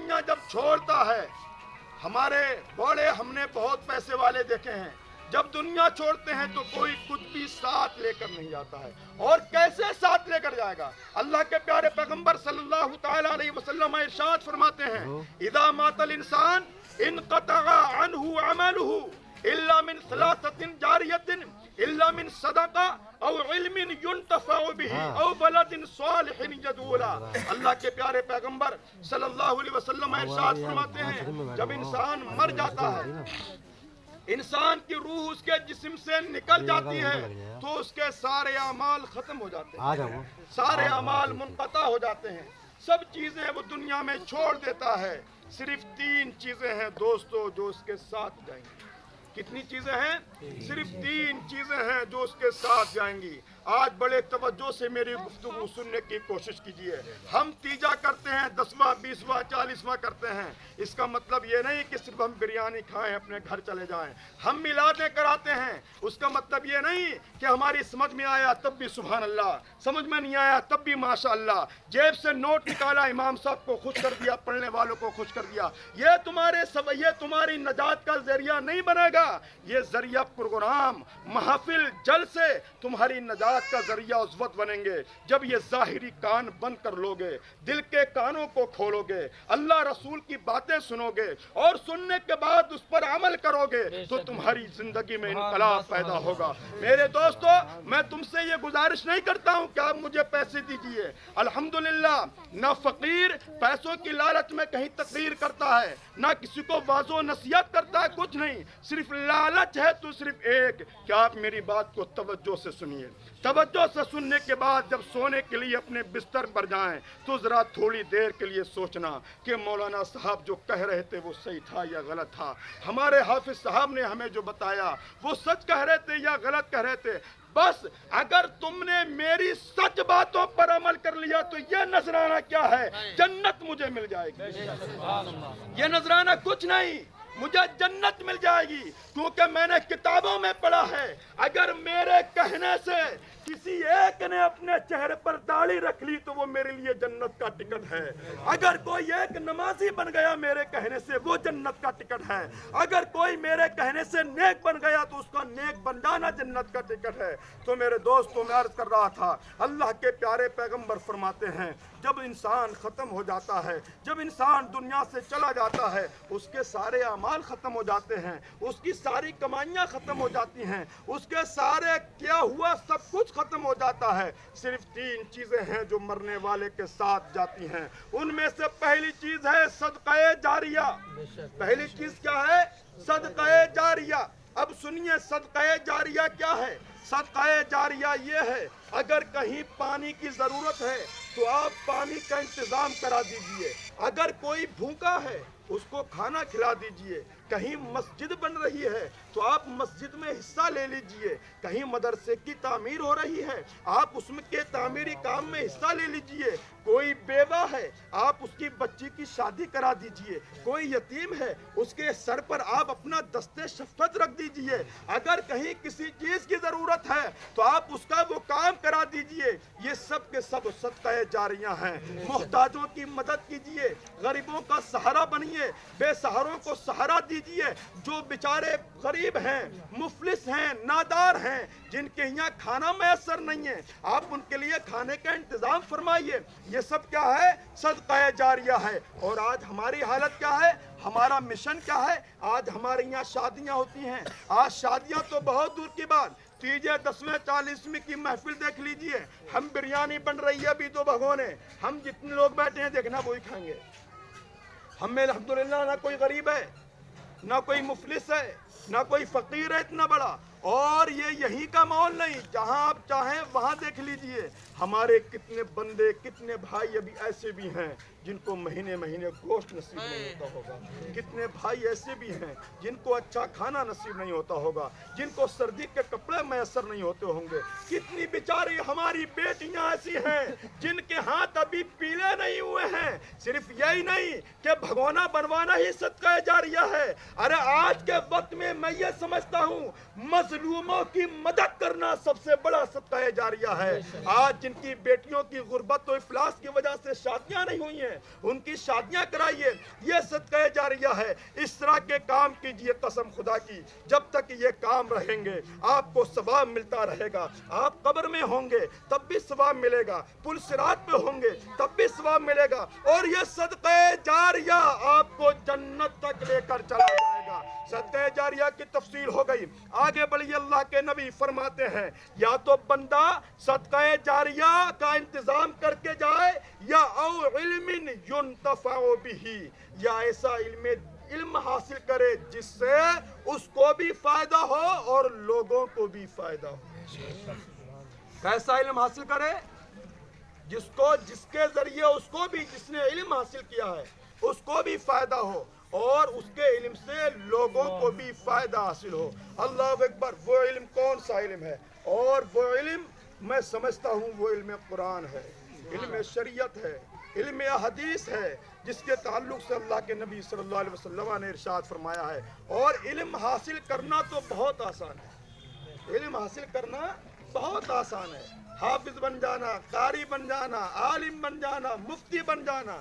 دنیا جب چھوڑتا ہے، ہمارے بڑے ہم نے بہت پیسے والے دیکھے ہیں، جب دنیا چھوڑتے ہیں تو کوئی کچھ بھی ساتھ لے کر نہیں جاتا ہے، اور کیسے ساتھ لے کر جائے گا؟ اللہ کے پیارے پیغمبر صلی اللہ تعالی علیہ وسلم ارشاد فرماتے ہیں اذا مات الانسان انقطع عنه عمله الا من ثلاثة جاریة الا من صدقہ او علم ينتفع به او ولد صالح يدعو له۔ اللہ کے پیارے پیغمبر صلی اللہ علیہ وسلم ارشاد فرماتے ہیں جب انسان مر جاتا ہے، انسان کی روح اس کے جسم سے نکل جاتی ہے تو اس کے سارے اعمال ختم ہو جاتے ہیں، سارے اعمال منقطع ہو جاتے ہیں، سب چیزیں وہ دنیا میں چھوڑ دیتا ہے، صرف 3 چیزیں ہیں دوستو جو اس کے ساتھ جائیں گی۔ کتنی چیزیں ہیں؟ صرف 3 چیزیں ہیں جو اس کے ساتھ جائیں گی۔ آج بڑے توجہ سے میری گفتگو سننے کی کوشش کیجئے۔ ہم تیجا کرتے ہیں، 10واں 20واں 40واں کرتے ہیں، اس کا مطلب یہ نہیں کہ صرف ہم بریانی کھائیں اپنے گھر چلے جائیں۔ ہم میلادیں کراتے ہیں، اس کا مطلب یہ نہیں کہ ہماری سمجھ میں آیا تب بھی سبحان اللہ، سمجھ میں نہیں آیا تب بھی ماشاء اللہ، جیب سے نوٹ نکالا امام صاحب کو خوش کر دیا، پڑھنے والوں کو خوش کر دیا، یہ تمہاری نجات کا ذریعہ نہیں بنے گا، یہ ذریعہ پروگرام محافل جلسے تمہاری نجات کا ذریعہ اس وقت بنیں گے جب یہ ظاہری کان بند کر لوگے، دل کے کانوں کو کھولو گے، اللہ رسول کی باتیں سنو گے اور سننے کے بعد اس پر عمل کرو گے تو تمہاری زندگی میں انقلاب پیدا ہوگا۔ میرے دوستو، میں تم سے یہ گزارش نہیں کرتا ہوں کہ آپ مجھے پیسے دیجئے، الحمدللہ نہ فقیر پیسوں کی لالچ میں کہیں تقریر کرتا ہے، نہ کسی کو واعظ و نصیحت کرتا ہے، کچھ نہیں، صرف لالچ ہے تو صرف ایک کہ آپ میری بات کو توجہ سے سنیے۔ توجہ سے سننے کے بعد جب سونے کے لیے اپنے بستر پر جائیں تو ذرا تھوڑی دیر کے لیے سوچنا کہ مولانا صاحب جو کہہ رہے تھے وہ صحیح تھا یا غلط تھا، ہمارے حافظ صاحب نے ہمیں جو بتایا وہ سچ کہہ رہے تھے یا غلط کہہ رہے تھے۔ بس اگر تم نے میری سچ باتوں پر عمل کر لیا تو یہ نذرانہ کیا ہے؟ جنت مجھے مل جائے گی۔ یہ نذرانہ کچھ نہیں، مجھے جنت مل جائے گی، کیونکہ میں نے کتابوں میں پڑھا ہے اگر میرے کہنے سے کسی ایک نے اپنے چہرے پر داڑھی رکھ لی تو وہ میرے لیے جنت کا ٹکٹ ہے۔ اگر کوئی ایک نمازی بن گیا میرے کہنے سے وہ جنت کا ٹکٹ ہے۔ اگر کوئی میرے کہنے سے نیک بن گیا تو اس کا نیک بن جانا جنت کا ٹکٹ ہے۔ تو میرے دوستوں، میں عرض کر رہا تھا اللہ کے پیارے پیغمبر فرماتے ہیں جب انسان ختم ہو جاتا ہے، جب انسان دنیا سے چلا جاتا ہے، اس کے سارے اعمال ختم ہو جاتے ہیں، اس کی ساری کمائیاں ختم ہو جاتی ہیں، اس کے سارے کیا ہوا سب کچھ ختم ہو جاتا ہے، صرف 3 چیزیں ہیں جو مرنے والے کے ساتھ جاتی ہیں۔ ان میں سے پہلی چیز ہے صدقہ جاریہ۔ پہلی چیز کیا ہے؟ صدقہ جاریہ۔ اب سنیے صدقہ جاریہ کیا ہے؟ صدقہ جاریہ یہ ہے اگر کہیں پانی کی ضرورت ہے تو آپ پانی کا انتظام کرا دیجئے، اگر کوئی بھوکا ہے اس کو کھانا کھلا دیجئے، کہیں مسجد بن رہی ہے تو آپ مسجد میں حصہ لے لیجئے، کہیں مدرسے کی تعمیر ہو رہی ہے آپ اس میں کے تعمیری کام میں حصہ لے لیجئے، کوئی بیوہ ہے آپ اس کی بچی کی شادی کرا دیجئے، کوئی یتیم ہے اس کے سر پر آپ اپنا دست شفقت رکھ دیجئے، اگر کہیں کسی چیز کی ضرورت ہے تو آپ اس کا وہ کام کرا دیجئے۔ یہ سب کے سب صدقہ جاریہ ہیں۔ محتاجوں کی مدد کیجئے، غریبوں کا سہارا بنیے، بے سہاروں کو سہارا دیجئے، جو بیچارے غریب ہیں، مفلس ہیں، نادار ہیں، جن کے یہاں کھانا میسر نہیں ہے آپ ان کے لیے کھانے کا انتظام فرمائیے۔ یہ سب کیا ہے؟ صدقہ جاریہ ہے۔ اور آج ہماری حالت کیا ہے؟ ہمارا مشن کیا ہے؟ آج ہمارے یہاں شادیاں ہوتی ہیں، آج شادیاں تو بہت دور کی بات، تیجے 10ویں 40ویں کی محفل دیکھ لیجئے، ہم بریانی بن رہی ہے ابھی 2 بھگونے، ہم جتنے لوگ بیٹھے ہیں دیکھنا وہی کھائیں گے۔ ہم میں الحمدللہ نہ کوئی غریب ہے، نہ کوئی مفلس ہے، نہ کوئی فقیر ہے اتنا بڑا، اور یہ یہی کا ماحول نہیں، جہاں آپ چاہیں وہاں دیکھ لیجئے۔ ہمارے کتنے بندے، کتنے بھائی ابھی ایسے بھی ہیں جن کو مہینے مہینے گوشت نصیب نہیں ہوتا ہوگا، کتنے بھائی ایسے بھی ہیں جن کو اچھا کھانا نصیب نہیں ہوتا ہوگا، جن کو سردی کے کپڑے میسر نہیں ہوتے ہوں گے، کتنی بیچاری ہماری بیٹیاں ایسی ہیں جن کے ہاتھ ابھی پیلے نہیں ہوئے ہیں۔ صرف یہی نہیں کہ بھگونا بنوانا ہی صدقہ جاریہ ہے، ارے آج کے وقت میں یہ سمجھتا ہوں مظلوموں کی مدد کرنا سب سے بڑا صدقہ جاریہ ہے۔ آج جن کی بیٹیوں کی غربت و افلاس کی وجہ سے شادیاں نہیں ہوئی ہیں، ان کی شادیاں کرائیے، یہ صدقہ جاریہ ہے۔ اس طرح کے کام کیجئے، قسم خدا کی جب تک یہ کام رہیں گے آپ کو ثواب ملتا رہے گا۔ آپ قبر میں ہوں گے تب بھی ثواب ملے گا، پل صراط پہ ہوں گے تب بھی ثواب ملے گا، اور یہ صدقہ جاریہ آپ کو جنت تک لے کر چلا جائے گا۔ صدقہ جاریہ کی تفصیل ہو گئی، آگے بڑھیے۔ اللہ کے نبی فرماتے ہیں یا تو بندہ صدقہ جاریہ کا انتظام کر کے جائے، یا او علم ينتفع به، یا ایسا علم حاصل کرے جس سے اس کو بھی فائدہ ہو اور لوگوں کو بھی فائدہ ہو۔ کیسا علم حاصل کرے؟ جس کے ذریعے اس کو بھی، جس نے علم حاصل کیا ہے اس کو بھی فائدہ ہو اور اس کے علم سے لوگوں کو بھی فائدہ حاصل ہو۔ اللہ اکبر۔ وہ علم کون سا علم ہے؟ اور وہ علم میں سمجھتا ہوں وہ علم قرآن ہے، علم شریعت ہے، علم حدیث ہے، جس کے تعلق سے اللہ کے نبی صلی اللہ علیہ وسلم نے ارشاد فرمایا ہے۔ اور علم حاصل کرنا تو بہت آسان ہے، علم حاصل کرنا بہت آسان ہے۔ حافظ بن جانا، قاری بن جانا، عالم بن جانا، مفتی بن جانا،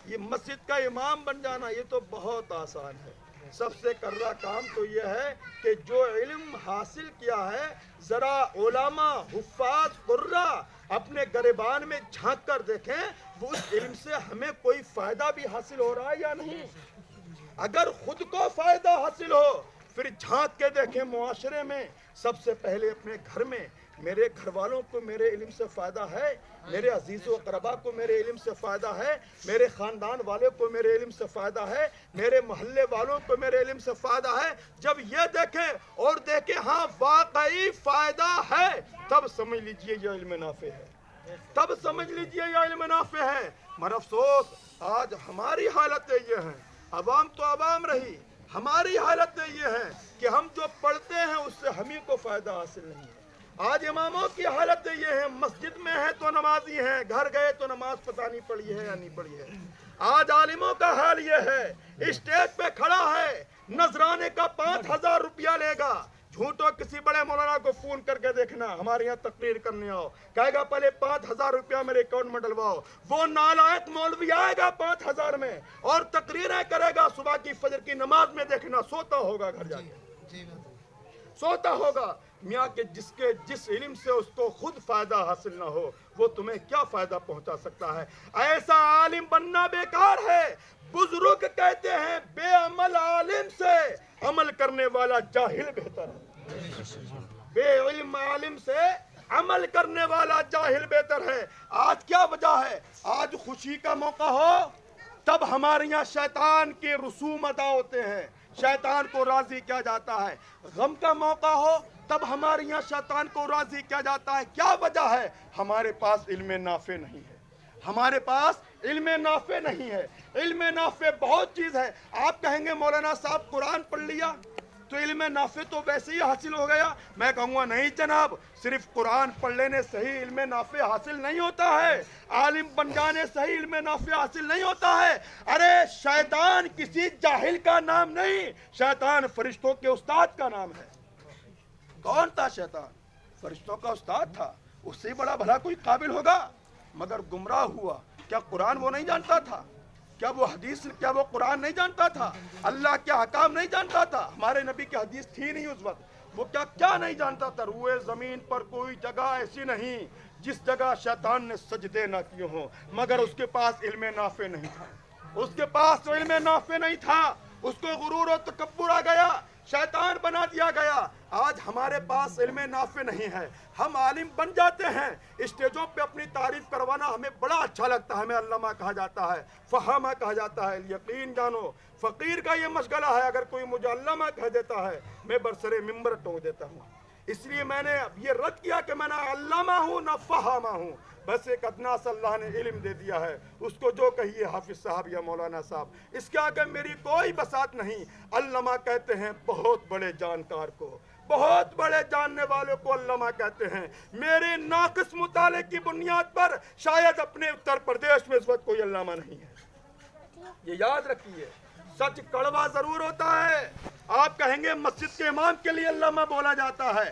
یہ مسجد کا امام بن جانا، یہ تو بہت آسان ہے۔ سب سے کرنا کام تو یہ ہے کہ جو علم حاصل کیا ہے ذرا علماء، حفاظ، قراء اپنے گریبان میں جھانک کر دیکھیں وہ اس علم سے ہمیں کوئی فائدہ بھی حاصل ہو رہا ہے یا نہیں۔ اگر خود کو فائدہ حاصل ہو پھر جھانک کے دیکھیں معاشرے میں، سب سے پہلے اپنے گھر میں میرے گھر والوں کو میرے علم سے فائدہ ہے، میرے عزیز و اقربا کو میرے علم سے فائدہ ہے، میرے خاندان والے کو میرے علم سے فائدہ ہے، میرے محلے والوں کو میرے علم سے فائدہ ہے۔ جب یہ دیکھیں اور دیکھیں ہاں واقعی فائدہ ہے، تب سمجھ لیجئے یہ علم نافع ہے، تب سمجھ لیجئے یہ علم نافع ہے۔ مگر افسوس آج ہماری حالتیں یہ ہیں، عوام تو عوام رہی، ہماری حالتیں یہ ہیں کہ ہم جو پڑھتے ہیں اس سے ہمیں کو فائدہ حاصل نہیں ہے۔ آج اماموں کی حالت یہ ہے، مسجد میں ہے تو نمازی ہیں، گھر گئے تو نماز پتہ نہیں پڑھی ہے یا نہیں پڑھی ہے۔ آج عالموں کا حال یہ ہے، اسٹیج پہ کھڑا ہے، نذرانے کا 5,000 روپیہ لے گا۔ جھوٹو کسی بڑے مولانا کو فون کر کے دیکھنا ہمارے یہاں تقریر کرنے آؤ، کہے گا پہلے 5,000 روپیہ میرے اکاؤنٹ میں ڈلواؤ۔ وہ نالائق مولوی آئے گا 5,000 میں اور تقریریں کرے گا، صبح کی فجر کی نماز میں دیکھنا سوتا ہوگا، گھر جا کے سوتا ہوگا۔ میاں کہ جس علم سے اس کو خود فائدہ حاصل نہ ہو وہ تمہیں کیا فائدہ پہنچا سکتا ہے؟ ایسا عالم بننا بیکار ہے۔ بزرگ کہتے ہیں بے عمل عالم سے عمل کرنے والا جاہل بہتر ہے، بے علم عالم سے عمل کرنے والا جاہل بہتر ہے۔ آج کیا وجہ ہے؟ آج خوشی کا موقع ہو تب ہمارے یہاں شیطان کے رسوم ادا ہوتے ہیں، شیطان کو راضی کیا جاتا ہے۔ غم کا موقع ہو تب ہمارے یہاں شیطان کو راضی کیا جاتا ہے۔ کیا وجہ ہے؟ ہمارے پاس علم نافع نہیں ہے، ہمارے پاس علم نافع نہیں ہے۔ علم نافع بہت چیز ہے۔ آپ کہیں گے مولانا صاحب قرآن پڑھ لیا تو علم نافع تو ویسے ہی حاصل ہو گیا۔ میں کہوں گا نہیں جناب، صرف قرآن پڑھ لینے سے ہی علم نافع حاصل نہیں ہوتا ہے، عالم بن جانے سے ہی علم نافع حاصل نہیں ہوتا ہے۔ ارے شیطان کسی جاہل کا نام نہیں، شیطان فرشتوں کے استاد کا نام ہے۔ کون تھا شیطان؟ فرشتوں کا استاد تھا، اس سے بڑا بھلا کوئی قابل ہوگا؟ مگر گمراہ ہوا۔ کیا قرآن وہ نہیں جانتا تھا؟ کیا وہ حدیث، کیا وہ قرآن نہیں جانتا تھا؟ اللہ کے احکام نہیں جانتا تھا؟ ہمارے نبی کی حدیث تھی نہیں اس وقت، وہ کیا نہیں جانتا تھا؟ روئے زمین پر کوئی جگہ ایسی نہیں جس جگہ شیطان نے سجدے نہ کیے ہوں، مگر اس کے پاس علم نافع نہیں تھا، اس کے پاس علم نافع نہیں تھا، اس کو غرور و تکبر آ گیا، شیطان بنا دیا گیا۔ آج ہمارے پاس علم نافع نہیں ہے، ہم عالم بن جاتے ہیں، اسٹیجوں پہ اپنی تعریف کروانا ہمیں بڑا اچھا لگتا ہے، ہمیں علامہ کہا جاتا ہے، فہامہ کہا جاتا ہے۔ یقین جانو فقیر کا یہ مشغلہ ہے، اگر کوئی مجھے علامہ کہہ دیتا ہے میں برسر ممبر ٹونک دیتا ہوں۔ اس لیے میں نے یہ رد کیا کہ میں نہ علامہ ہوں نہ فہامہ ہوں، بس ایک ادنا سا اللہ نے علم دے دیا ہے، اس کو جو کہیے حافظ صاحب یا مولانا صاحب، اس کے آگے میری کوئی بساط نہیں۔ علامہ کہتے ہیں بہت بڑے جانکار کو، بہت بڑے جاننے والوں کو علامہ کہتے ہیں۔ میرے ناقص مطالعے کی بنیاد پر شاید اپنے اتر پردیش میں اس وقت کوئی علامہ نہیں ہے، یہ یاد رکھیے۔ سچ کڑوا ضرور ہوتا ہے، آپ کہیں گے مسجد کے امام کے لیے علامہ بولا جاتا ہے،